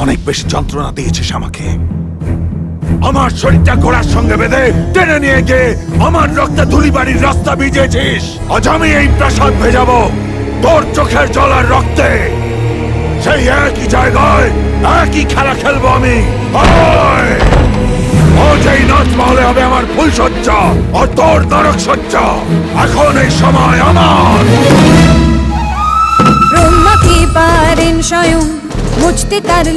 অনেক বেশি যন্ত্রণা দিয়েছিস আমাকে। আমার শরীরটা ঘোড়ার সঙ্গে বেঁধে টেনে নিয়ে গিয়ে আমার রক্তে ধুলিবাড়ির রাস্তা ভিজিয়েছিস। আজ আমি এই প্রাসাদ ভেজাবো তোর চোখের জল আর রক্তে। সেই একই জায়গায় একই খেলা খেলবো আমি। ও যেই নাচমহলে হবে আমার ফুলসজ্জা, আর তোর নরক সজ্জা। এখন এই সময় আমার। ব্রহ্মা কি পারেন স্বয়ং মুছতে তার